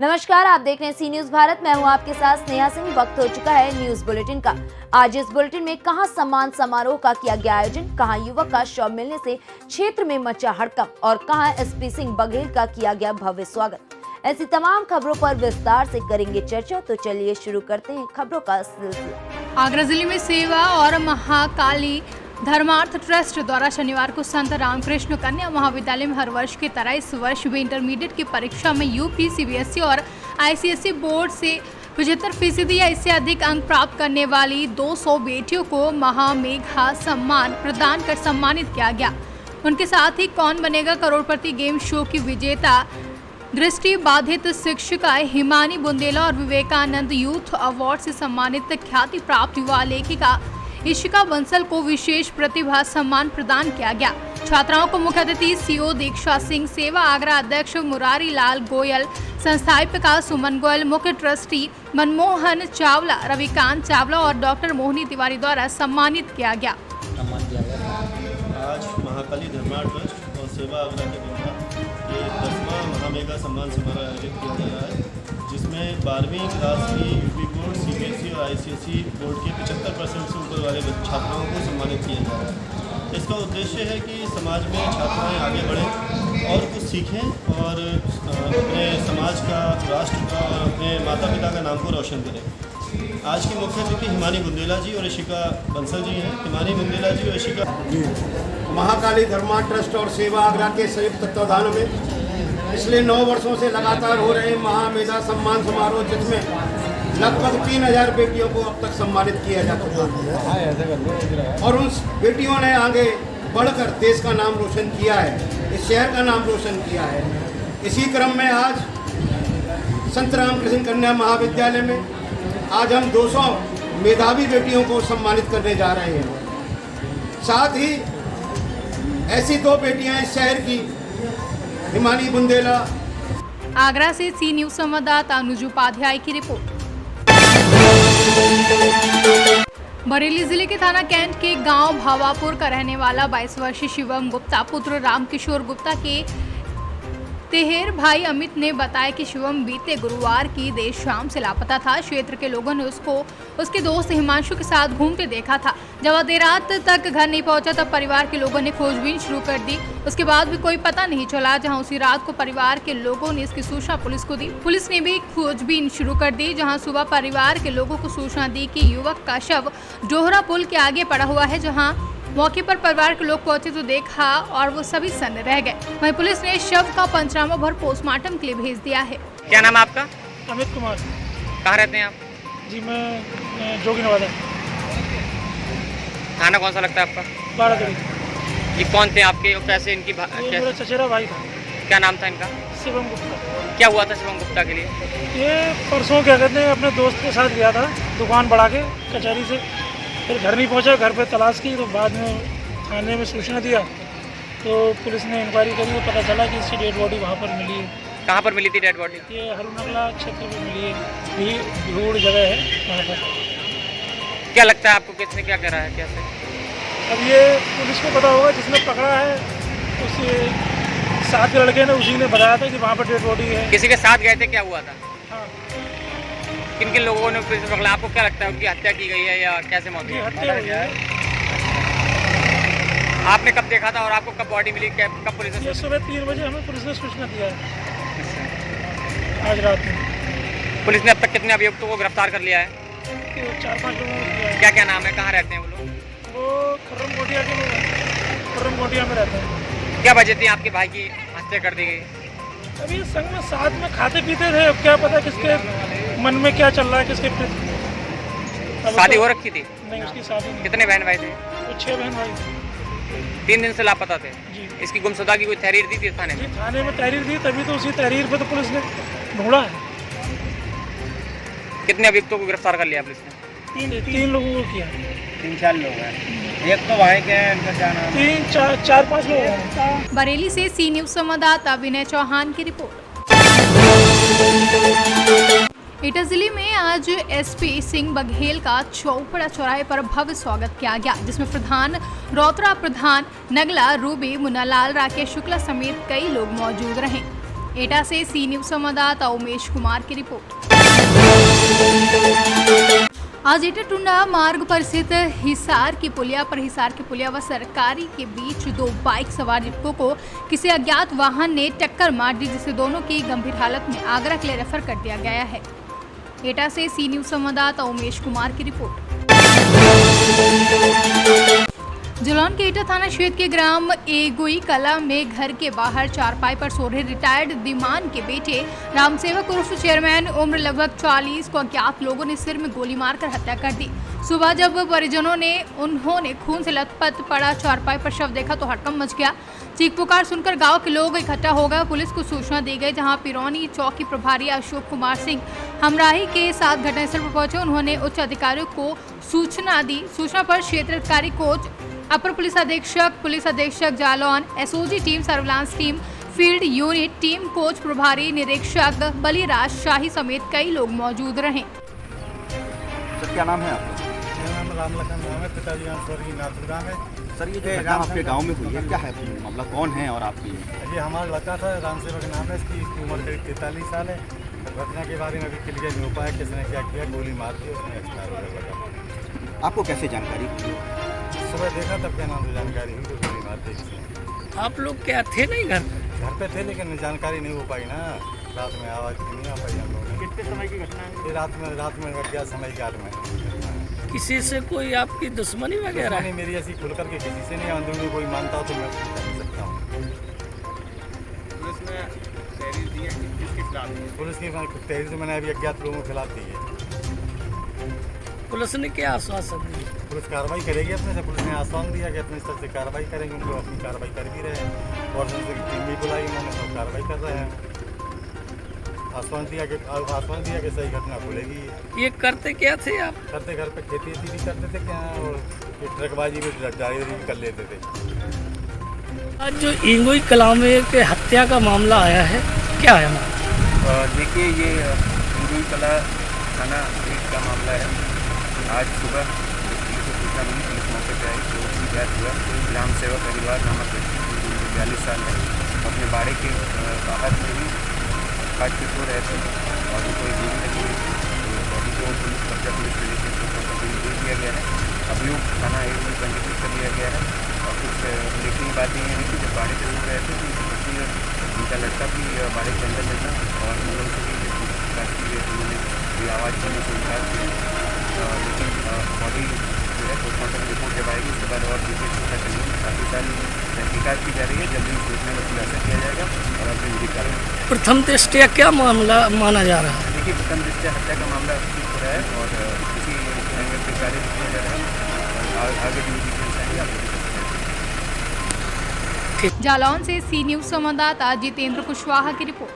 नमस्कार, आप देख रहे हैं सी न्यूज भारत। मैं हूं आपके साथ स्नेहा सिंह। वक्त हो चुका है न्यूज बुलेटिन का। आज इस बुलेटिन में कहां सम्मान समारोह का किया गया आयोजन, कहां युवक का शव मिलने से क्षेत्र में मचा हड़कंप और कहां एसपी सिंह बघेल का किया गया भव्य स्वागत। ऐसी तमाम खबरों पर विस्तार से करेंगे चर्चा। तो चलिए शुरू करते हैं खबरों का सिलसिला। आगरा जिले में सेवा और महाकाली धर्मार्थ ट्रस्ट द्वारा शनिवार को संत रामकृष्ण कन्या महाविद्यालय में हर वर्ष की तरह इस वर्ष भी इंटरमीडिएट की परीक्षा में यूपी, सीबीएसई और आईसीएसई बोर्ड से 75% या इससे अधिक अंक प्राप्त करने वाली 200 बेटियों को महामेघा सम्मान प्रदान कर सम्मानित किया गया। उनके साथ ही कौन बनेगा करोड़पति गेम शो की विजेता दृष्टि बाधित शिक्षिका हिमानी बुंदेला और विवेकानंद यूथ अवार्ड से सम्मानित ख्याति प्राप्त युवा लेखिका इशिका बंसल को विशेष प्रतिभा सम्मान प्रदान किया गया। छात्राओं को मुख्य अतिथि सीओ दीक्षा सिंह, सेवा आगरा अध्यक्ष मुरारी लाल गोयल, संस्थापक सुमन गोयल, मुख्य ट्रस्टी मनमोहन चावला, रविकांत चावला और डॉक्टर मोहिनी तिवारी द्वारा सम्मानित किया गया। आज महाकाली धर्मार्थ ट्रस्ट और सेवा आगरा के द्वारा ये 10वां महामेगा सम्मान समारोह आयोजित किया जा रहा है, जिसमें 12वीं क्लास की यूपी बोर्ड, सीबीएसई और आईसीएसई बोर्ड के 75% से ऊपर वाले छात्राओं को सम्मानित किया जा रहा है। इसका उद्देश्य है कि समाज में छात्राएं आगे बढ़ें और कुछ सीखें और अपने समाज का, राष्ट्र का और अपने माता पिता का नाम को रोशन करें। आज की मुख्य अतिथि हिमानी बुंदेला जी और इशिका बंसल जी हैं। हिमानी बुंदेला जी और इशिका महाकाली धर्मार्थ ट्रस्ट और सेवा आगरा के संयुक्त तत्वाधान में पिछले 9 वर्षों से लगातार हो रहे महामेधा सम्मान समारोह, जिसमें लगभग 3000 बेटियों को अब तक सम्मानित किया जा चुका है और उन बेटियों ने आगे बढ़कर देश का नाम रोशन किया है, इस शहर का नाम रोशन किया है। इसी क्रम में आज संत रामकृष्ण कन्या महाविद्यालय में आज हम 200 मेधावी बेटियों को सम्मानित करने जा रहे हैं। साथ ही ऐसी 2 बेटियां इस शहर की, हिमानी बुंदेला। आगरा से सी न्यूज संवाददाता अनुज उपाध्याय की रिपोर्ट। बरेली जिले के थाना कैंट के गांव भावापुर का रहने वाला 22 वर्षीय शिवम गुप्ता पुत्र रामकिशोर गुप्ता के तेहर भाई अमित ने बताया कि शिवम बीते गुरुवार की देर शाम से लापता था। क्षेत्र के लोगों ने उसको उसके दोस्त हिमांशु के साथ घूमते देखा था। जब वह देर रात तक घर नहीं पहुंचा तब परिवार के लोगों ने खोजबीन शुरू कर दी। उसके बाद भी कोई पता नहीं चला। जहां उसी रात को परिवार के लोगों ने इसकी सूचना पुलिस को दी। पुलिस ने भी खोजबीन शुरू कर दी। जहाँ सुबह परिवार के लोगों को सूचना दी कि युवक का शव डोहरा पुल के आगे पड़ा हुआ है। जहाँ मौके पर परिवार के लोग पहुंचे तो देखा और वो सभी सन्न रह गए। वहीं पुलिस ने शव का पंचनामा भर पोस्टमार्टम के लिए भेज दिया है। क्या नाम है आपका? अमित कुमार। कहाँ रहते हैं आप? जी मैं जोगीनवाला। थाना कौन सा लगता है आपका? 12 तारीख। ये कौन थे आपके और कैसे इनकी मेरा चचेरा भाई था। क्या नाम था इनका? शिवम गुप्ता। क्या हुआ था शिवम गुप्ता के लिए? ये परसों क्या कहते हैं अपने दोस्त के साथ गया था दुकान बढ़ा के कचहरी से, फिर घर नहीं पहुंचा। घर पे तलाश की तो बाद में थाने में सूचना दिया तो पुलिस ने इंक्वायरी करी तो पता चला कि इसकी डेड बॉडी वहाँ पर मिली है। कहाँ पर मिली थी डेड बॉडी? ये हरुनगला क्षेत्र में मिली है, भीड़ जगह है वहाँ पर। क्या लगता है आपको किसने क्या करा है, कैसे? अब ये पुलिस को पता होगा, जिसने पकड़ा है उसे साथ के लड़के ने, उसी ने बताया था कि वहाँ पर डेड बॉडी है। किसी के साथ गए थे, क्या हुआ था? हाँ। किन किन लोगों ने पुलिस पकड़ा? आपको क्या लगता है उनकी हत्या की गई है या कैसे मौत हुई? हत्या हुई है। आपने कब देखा था और आपको कब बॉडी मिली, कब पुलिस ने? सुबह 3 बजे हमें पुलिस ने सूचना दिया है आज रात में। पुलिस ने अब तक कितने अभियुक्तों को गिरफ्तार कर लिया है? 4-5 लोगों को किया है। क्या क्या नाम है, कहाँ रहते हैं वो लोग? वो खर्रम कोटिया के लोग हैं, खर्रम कोटिया में रहते हैं। क्या वजह थी आपके भाई की हत्या कर दी गई? अभी संग में साथ में खाते पीते थे, अब क्या पता किसके मन में क्या चल रहा है, किसके शादी हो रखी थी? नहीं, उसकी शादी नहीं। कितने बहन भाई थे? वो 6 बहन भाई थे। 3 दिन से लापता थे। जी। इसकी गुमशुदा की कोई तहरीर दी थी थाने में? थाने में तहरीर दी, तभी तो उसी तहरीर पे तो पुलिस ने ढूंढा है। कितने अभियुक्तों को गिरफ्तार कर लिया पुलिस ने? 3 लोगों को किया। 3-4 लोग हैं, एक तो भाई के हैं, इनका क्या नाम? 3-4-5 लोग हैं। बरेली से सी न्यूज संवाददाता विनय चौहान की रिपोर्ट। एटा जिले में आज एसपी सिंह बघेल का चौपड़ा चौराहे पर भव्य स्वागत किया गया, जिसमें प्रधान रौत्रा, प्रधान नगला, रूबी, मुन्नालाल, राकेश शुक्ला समेत कई लोग मौजूद रहे। एटा से सी न्यूज संवाददाता उमेश कुमार की रिपोर्ट। आज एटा टुंडा मार्ग पर स्थित हिसार की पुलिया व सरकारी के बीच दो बाइक सवार युवकों को किसी अज्ञात वाहन ने टक्कर मार दी, जिससे दोनों की गंभीर हालत में आगरा के लिए रेफर कर दिया गया है। एटा से सी न्यूज संवाददाता उमेश कुमार की रिपोर्ट। जालौन के एटा थाना क्षेत्र के ग्राम एगोई कला में घर के बाहर चारपाई पर सो रहे रिटायर्ड दीमान के बेटे रामसेवक उर्फ चेयरमैन उम्र लगभग 40 को अज्ञात लोगों ने सिर में गोली मारकर हत्या कर दी। सुबह जब परिजनों ने उन्होंने खून से लथपथ पड़ा चारपाई पर शव देखा तो हड़कंप मच गया। चीख पुकार सुनकर गांव के लोग इकट्ठा हो गए। पुलिस को सूचना दी गई, जहां पिरौनी चौकी प्रभारी अशोक कुमार सिंह हमराही के साथ घटनास्थल पर पहुंचे। उन्होंने उच्च अधिकारियों को सूचना दी। सूचना पर क्षेत्र अधिकारी कोच, अपर पुलिस अधीक्षक Jalaun, SOG team, surveillance team, field unit team, coach, प्रभारी निरीक्षक बलिराज शाही समेत कई लोग मौजूद रहे। सर क्या नाम है आपका? मेरा नाम राम लखन नाम है, पिताजी नाम स्वर्गीय नाथुराम है। सर ये जो घटना आपके गांव में हुई है, क्या है मामला, कौन है और आपकी? ये हमारा लड़का था, रामसेवक नाम है, इसकी उम्र करीब 43 साल है। घटना के बारे में अभी क्लियर नहीं हो पाया किसने क्या किया, गोली मार दी, उसने एक्सपायर हो गया। आपको कैसे जानकारी हुई? सुबह देखा तब क्या नाम से जानकारी हुई तो गोली मार दी किसी। आप लोग क्या थे नहीं घर पे थे, लेकिन जानकारी नहीं हो पाई ना, रात में आवाज़ नहीं आ पाई हम लोगों ने। कितने समय की घटना है? ये रात में गया समय 11 में। किसी से कोई आपकी दुश्मनी वगैरह? नहीं, मेरी ऐसी खुल करके किसी से नहीं, अंदरूनी कोई मानता हो तो मैं कर सकता हूँ। पुलिस ने तहरीर दी है कि किसके खिलाफ? पुलिस की तहरीर तो मैंने अभी अज्ञात लोगों के खिलाफ दी है। पुलिस ने क्या आश्वासन दिया? पुलिस कार्रवाई करेगी अपने से। पुलिस ने आश्वासन दिया कि अपने स्तर से कार्रवाई करेंगे, उनको अपनी कार्रवाई कर भी रहे हैं और उनसे टीम भी बुलाई, उन्होंने सब कार्रवाई कर रहे हैं। आश्वासन दिया कि सही घटना खुलेगी। ये करते क्या थे आप? करते घर पे खेती भी करते थे क्या, और ट्रकबाजी भी ड्राइवरी भी कर लेते थे। आज जो इंगोई कला में के हत्या का मामला आया है, क्या है? देखिए, ये इंगोई कला थाना एक का मामला है। आज सुबह पुलिस को सूचना मिली, पुलिस मौके पर आई तो ज्ञात हुआ रामसेवक अग्रवाल नामक व्यक्ति 42 साल है, अपने बाड़े के बाहर में ही काट के सो रहे थे और उनको एक गोली लगी हुई थी। तो बॉडी को पुलिस कब्जा पुलिस के लिए दे दिया गया है। अभियुक्त थाना एक में पंजीकृत कर दिया गया है। और कुछ देखने की बात ये है कि जब बाड़े पे सो रहे थे तो उनकी उनका लड़का भी बाड़े के अंदर में था और हम लोगों से भी उन्होंने आवाज़ करने से इनकार किया। लेकिन बॉडी जो है पोस्टमार्टम रिपोर्ट जब आएगी उसके बाद और डिटेल्स पता चलेगी। काफ़ी सारी तहकीकात की जा रही है, जल्दी इस घटना का खुलासा किया जाएगा और अभी विधि कार्रवाई। प्रथम दृष्टया क्या मामला माना जा रहा है? देखिए, प्रथम दृष्टया हत्या का मामला हो रहा है और किसी एंगल से कार्य किया जा रहा है और आगे जो डिटेल्स आएंगे आप जालौन से सी न्यूज संवाददाता जितेंद्र कुशवाहा की रिपोर्ट।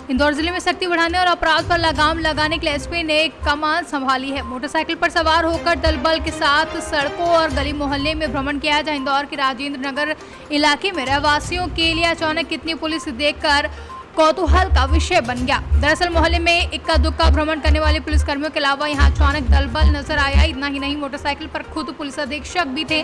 इंदौर जिले में सख्ती बढ़ाने और अपराध पर लगाम लगाने के लिए एसपी ने कमान संभाली है। मोटरसाइकिल पर सवार होकर दल बल के साथ सड़कों और गली मोहल्ले में भ्रमण किया, जहां इंदौर के राजेंद्र नगर इलाके में रहवासियों के लिए अचानक कितनी पुलिस देखकर कौतूहल का विषय बन गया। दरअसल मोहल्ले में इक्का दुक्का भ्रमण करने वाले पुलिसकर्मियों के अलावा यहां अचानक दल बल नजर आया। इतना ही नहीं, मोटरसाइकिल पर खुद पुलिस अधीक्षक भी थे।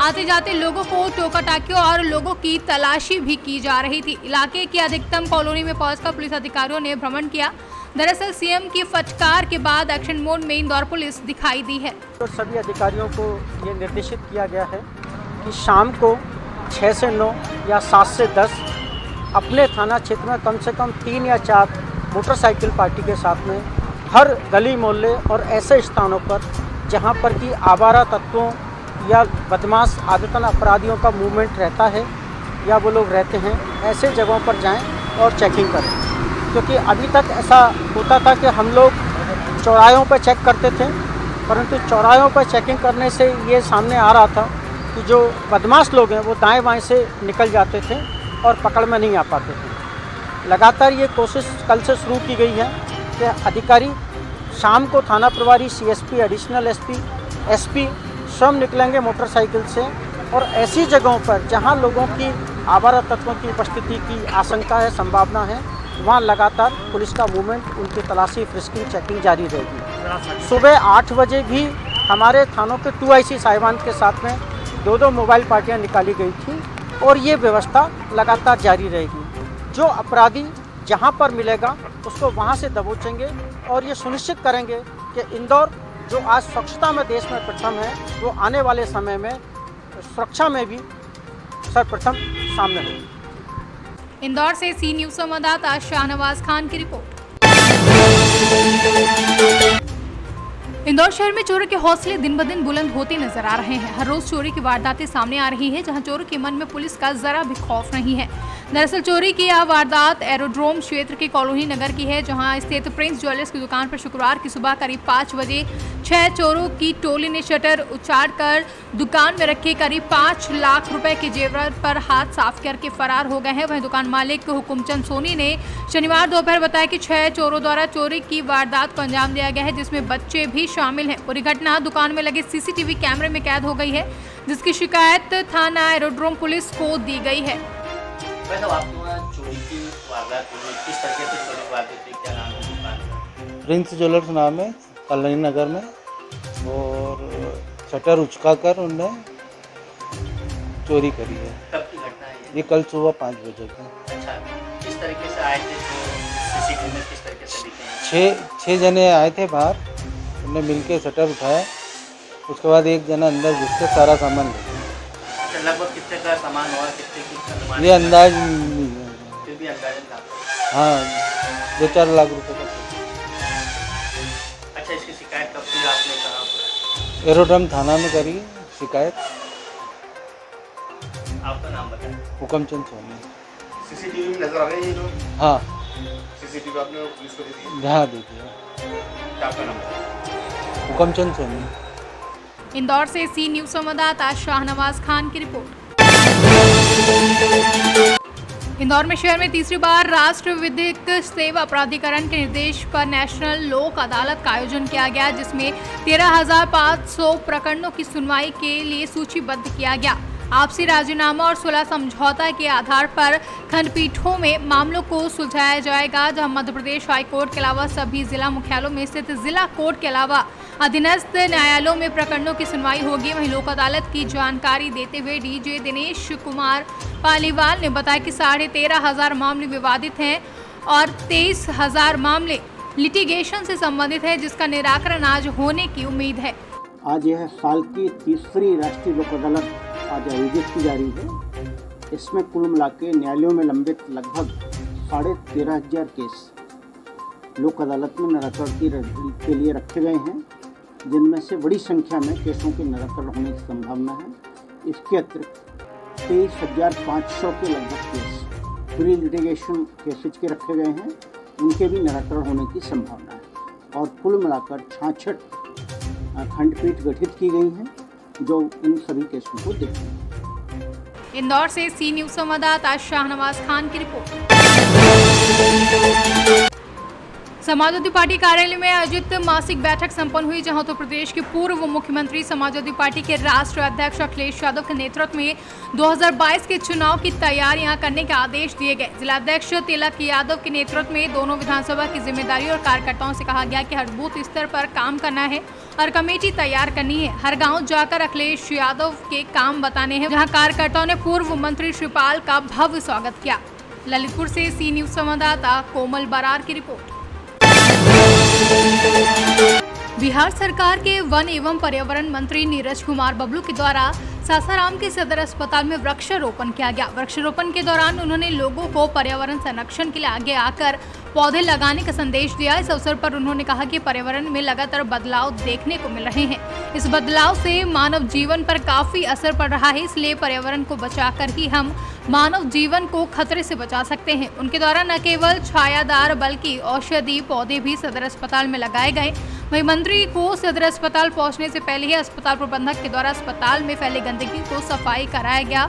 आते जाते लोगों को टोका टाकियों और लोगों की तलाशी भी की जा रही थी। इलाके की अधिकतम कॉलोनी में पहुंचकर पुलिस अधिकारियों ने भ्रमण किया। दरअसल सीएम की फटकार के बाद एक्शन मोड में इंदौर पुलिस दिखाई दी है। तो सभी अधिकारियों को ये निर्देशित किया गया है कि शाम को 6 से 9 या 7 से 10 अपने थाना क्षेत्र में कम से कम 3 या 4 मोटरसाइकिल पार्टी के साथ में हर गली मोहल्ले और ऐसे स्थानों पर जहां पर कि आवारा तत्वों या बदमाश आदतन अपराधियों का मूवमेंट रहता है या वो लोग रहते हैं, ऐसे जगहों पर जाएं और चेकिंग करें। क्योंकि अभी तक ऐसा होता था कि हम लोग चौराहों पर चेक करते थे, परंतु चौराहों पर चेकिंग करने से ये सामने आ रहा था कि जो बदमाश लोग हैं वो दाएं बाएं से निकल जाते थे और पकड़ में नहीं आ पाते थे। लगातार ये कोशिश कल से शुरू की गई है कि अधिकारी शाम को थाना प्रभारी, सीएसपी, एडिशनल एसपी, एसपी स्वयं निकलेंगे मोटरसाइकिल से और ऐसी जगहों पर जहां लोगों की आवारा तत्वों की उपस्थिति की आशंका है, संभावना है, वहां लगातार पुलिस का मूवमेंट, उनकी तलाशी, फ्रिस्किंग, चेकिंग जारी रहेगी। सुबह 8 बजे भी हमारे थानों के 2 IC साहिबान के साथ में 2 मोबाइल पार्टियां निकाली गई थी और ये व्यवस्था लगातार जारी रहेगी। जो अपराधी जहाँ पर मिलेगा उसको वहाँ से दबोचेंगे और ये सुनिश्चित करेंगे कि इंदौर जो आज स्वच्छता में देश में प्रथम है, वो आने वाले समय में सुरक्षा में भी सर्वप्रथम सामने हो। इंदौर से सी न्यूज़ संवाददाता शाहनवाज खान की रिपोर्ट। इंदौर शहर में चोरों के हौसले दिन ब दिन बुलंद होते नजर आ रहे हैं। हर रोज चोरी की वारदातें सामने आ रही हैं, जहां चोरों के मन में पुलिस का जरा भी खौफ नहीं है। दरअसल चोरी की यह वारदात एरोड्रोम क्षेत्र के कॉलोनी नगर की है, जहां स्थित प्रिंस ज्वेलर्स की दुकान पर शुक्रवार की सुबह करीब 5 बजे 6 चोरों की टोली ने शटर उछाड़कर दुकान में रखे करीब 5 लाख रुपए के जेवर पर हाथ साफ करके फरार हो गए हैं। वहीं दुकान मालिक हुकुमचंद सोनी ने शनिवार दोपहर बताया कि 6 चोरों द्वारा चोरी की वारदात को अंजाम दिया गया है, जिसमें बच्चे भी शामिल हैं। पूरी घटना दुकान में लगे सीसीटीवी कैमरे में कैद हो गई है, जिसकी शिकायत थाना एरोड्रोम पुलिस को दी गई है। प्रिंस ज्वेलर्स नाम है, कॉलोनी नगर में, और शटर उचकाकर उनने चोरी करी है। कब की घटना है ये कल सुबह 5 बजे की। अच्छा, किस तरीके से आए थे? सीसीटीवी में किस तरीके से दिखे हैं? 6 जने आए थे बाहर, उनने मिलके शटर उठाया, उसके बाद एक जना अंदर घुस के सारा सामान ले गया। अच्छा, लगभग कितने का सामान हुआ? कितने ये अंदाज नहीं है, फिर भी अंदाजन था। हाँ 2-4 लाख रुपए का। अच्छा, इसकी शिकायत कब की आपने कहा? एरोड्रम थाना में करी शिकायत। आपका नाम बताएं। हुकुमचंद सोनी। सीसीटीवी में नजर आ गए ये लोग? हाँ, सीसीटीवी आपने पुलिस को दे दी? हाँ दे दिया। आपका नाम? हुकुमचंद सोनी। इंदौर से सी न्यूज़ संवाददाता शाहनवाज खान की रिपोर्ट। इंदौर में शहर में तीसरी बार राष्ट्र विधिक सेवा प्राधिकरण के निर्देश पर नेशनल लोक अदालत का आयोजन किया गया, जिसमें 13,500 प्रकरणों की सुनवाई के लिए सूचीबद्ध किया गया। आपसी राजीनामा और सुलह समझौता के आधार पर खंडपीठों में मामलों को सुलझाया जाएगा, जहां मध्य प्रदेश हाईकोर्ट के अलावा सभी जिला मुख्यालयों में स्थित जिला कोर्ट के अलावा अधीनस्थ न्यायालयों में प्रकरणों की सुनवाई होगी। वहीं लोक अदालत की जानकारी देते हुए डीजे दिनेश कुमार पालीवाल ने बताया कि 13,500 मामले विवादित हैं और 23,000 मामले लिटिगेशन से संबंधित है, जिसका निराकरण आज होने की उम्मीद है। आज यह साल की तीसरी राष्ट्रीय लोक अदालत आज आयोजित की जा रही है। इसमें कुल मिला के न्यायालयों में लंबित लगभग 13,500 केस लोक अदालत में निराकरण के लिए रखे गए हैं, जिनमें से बड़ी संख्या में केसों के निराकरण होने की संभावना है। इसके अतिरिक्त 23,500 के लगभग केस प्री लिटिगेशन केसेज के रखे गए हैं, उनके भी निराकरण होने की संभावना है। और कुल मिलाकर 66 खंडपीठ गठित की गई हैं, जो इन सभी केसों को देखेंगे। इंदौर से सी न्यूज़ संवाददाता शाहनवाज खान की रिपोर्ट। समाजवादी पार्टी कार्यालय में आयोजित मासिक बैठक संपन्न हुई, जहां उत्तर प्रदेश के पूर्व मुख्यमंत्री समाजवादी पार्टी के राष्ट्रीय अध्यक्ष अखिलेश यादव के नेतृत्व में 2022 के चुनाव की तैयारियां करने के आदेश दिए गए। जिलाध्यक्ष तिलक यादव के नेतृत्व में दोनों विधानसभा की जिम्मेदारी और कार्यकर्ताओं से कहा गया कि हर बूथ स्तर पर काम करना है और कमेटी तैयार करनी है। हर गाँव जाकर अखिलेश यादव के काम बताने हैं, जहाँ कार्यकर्ताओं ने पूर्व मंत्री शिवपाल का भव्य स्वागत किया। ललितपुर से सी न्यूज़ संवाददाता कोमल बरार की रिपोर्ट। बिहार सरकार के वन एवं पर्यावरण मंत्री नीरज कुमार बबलू के द्वारा सासाराम के सदर अस्पताल में वृक्षारोपण किया गया। वृक्षारोपण के दौरान उन्होंने लोगों को पर्यावरण संरक्षण के लिए आगे आकर पौधे लगाने का संदेश दिया। इस अवसर पर उन्होंने कहा कि पर्यावरण में लगातार बदलाव देखने को मिल रहे हैं। इस बदलाव से मानव जीवन पर काफी असर पड़ रहा है, इसलिए पर्यावरण को बचाकर ही हम मानव जीवन को खतरे से बचा सकते हैं। उनके द्वारा न केवल छायादार बल्कि औषधि पौधे भी सदर अस्पताल में लगाए गए। वहीं मंत्री को सदर अस्पताल पहुंचने से पहले ही अस्पताल प्रबंधक के द्वारा अस्पताल में फैले गंदगी को सफाई कराया गया,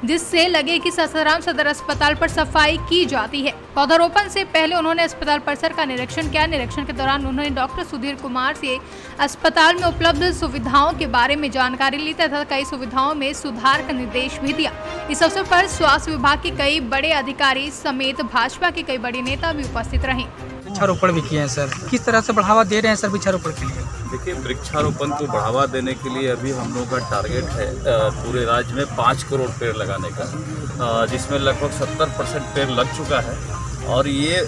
जिससे लगे कि सासाराम सदर अस्पताल पर सफाई की जाती है। पौधारोपण से पहले उन्होंने अस्पताल परिसर का निरीक्षण किया। निरीक्षण के दौरान उन्होंने डॉक्टर सुधीर कुमार से अस्पताल में उपलब्ध सुविधाओं के बारे में जानकारी ली तथा कई सुविधाओं में सुधार का निर्देश भी दिया। इस अवसर पर स्वास्थ्य विभाग के कई बड़े अधिकारी समेत भाजपा के कई बड़े नेता भी उपस्थित रहे। वृक्षारोपण भी किए हैं सर, किस तरह से बढ़ावा दे रहे हैं सर वृक्षारोपण के लिए? देखिए, वृक्षारोपण को बढ़ावा देने के लिए अभी हम लोगों का टारगेट है पूरे राज्य में 5 करोड़ पेड़ लगाने का, जिसमें लगभग 70% पेड़ लग चुका है। और ये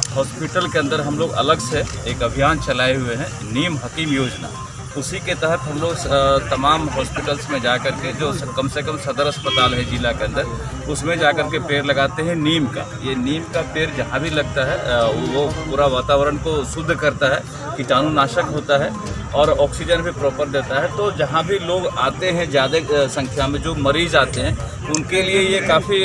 हॉस्पिटल के अंदर हम लोग अलग से एक अभियान चलाए हुए हैं, नीम हकीम योजना। उसी के तहत हम लोग तमाम हॉस्पिटल्स में जा कर के, जो कम से कम सदर अस्पताल है जिला के अंदर, उसमें जा कर के पेड़ लगाते हैं नीम का। ये नीम का पेड़ जहाँ भी लगता है वो पूरा वातावरण को शुद्ध करता है, कीटाणुनाशक होता है और ऑक्सीजन भी प्रॉपर देता है। तो जहाँ भी लोग आते हैं ज़्यादा संख्या में, जो मरीज आते हैं, उनके लिए ये काफ़ी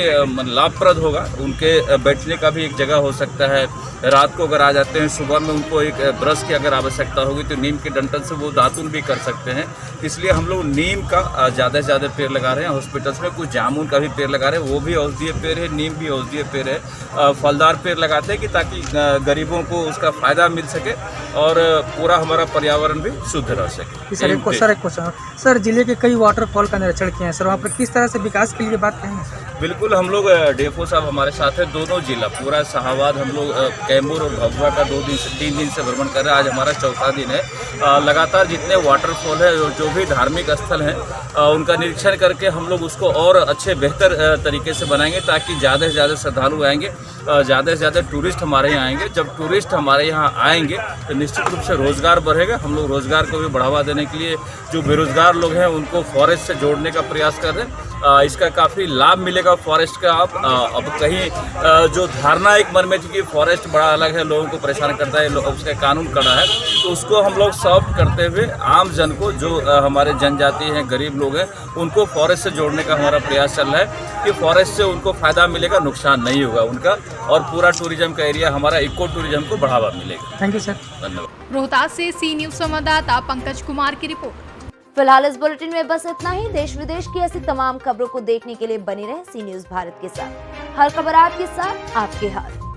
लाभप्रद होगा। उनके बैठने का भी एक जगह हो सकता है। रात को अगर आ जाते हैं, सुबह में उनको एक ब्रश की अगर आवश्यकता होगी तो नीम के डंठल से वो दातुन भी कर सकते हैं। इसलिए हम लोग नीम का ज़्यादा से ज़्यादा पेड़ लगा रहे हैं हॉस्पिटल्स में। कुछ जामुन का भी पेड़ लगा रहे हैं, वो भी औषधीय पेड़ है, नीम भी औषधीय पेड़ है। फलदार पेड़ लगाते हैं कि ताकि गरीबों को उसका फ़ायदा मिल सके और पूरा हमारा पर्यावरण भी शुद्ध रह सके। सर, एक क्वेश्चन सर, जिले के कई वाटरफॉल का निरीक्षण किए हैं सर, वहाँ पर किस तरह से विकास के लिए बात कहेंगे? बिल्कुल, हम लोग डीएफओ साहब हमारे साथ है। दोनों जिला, पूरा शाहाबाद, हम लोग कैमूर और भभुआ का 3 दिन से भ्रमण कर रहे हैं। आज हमारा चौथा दिन है। लगातार जितने वाटरफॉल है, जो भी धार्मिक स्थल हैं, उनका निरीक्षण करके हम लोग उसको और अच्छे बेहतर तरीके से बनाएंगे, ताकि ज़्यादा से ज़्यादा श्रद्धालु आएंगे, ज़्यादा से ज़्यादा टूरिस्ट हमारे यहाँ आएंगे। जब टूरिस्ट हमारे यहाँ आएंगे तो निश्चित रूप से रोज़गार बढ़ेगा। हम लोग रोज़गार को भी बढ़ावा देने के लिए जो बेरोज़गार लोग हैं उनको फॉरेस्ट से जोड़ने का प्रयास कर रहे हैं। इसका काफ़ी लाभ मिलेगा फॉरेस्ट का। अब कहीं जो धारणा एक मन में थी कि फॉरेस्ट बड़ा अलग है, लोगों को परेशान करता है, उसका कानून कड़ा है, तो उसको हम लोग सॉफ्ट करते हुए आम जन को, जो हमारे जनजाति हैं, गरीब लोग हैं, उनको फॉरेस्ट से जोड़ने का हमारा प्रयास चल रहा है कि फॉरेस्ट से उनको फ़ायदा मिलेगा, नुकसान नहीं होगा उनका, और पूरा टूरिज्म का एरिया हमारा इको टूरिज्म को बढ़ावा मिलेगा। Thank you sir. धन्यवाद। रोहतास से सी न्यूज़ संवाददाता पंकज कुमार की रिपोर्ट। फिलहाल इस बुलेटिन में बस इतना ही। देश विदेश की ऐसी तमाम खबरों को देखने के लिए बने रहें सी न्यूज़ भारत के साथ। हर खबर आपके साथ, आपके हाथ।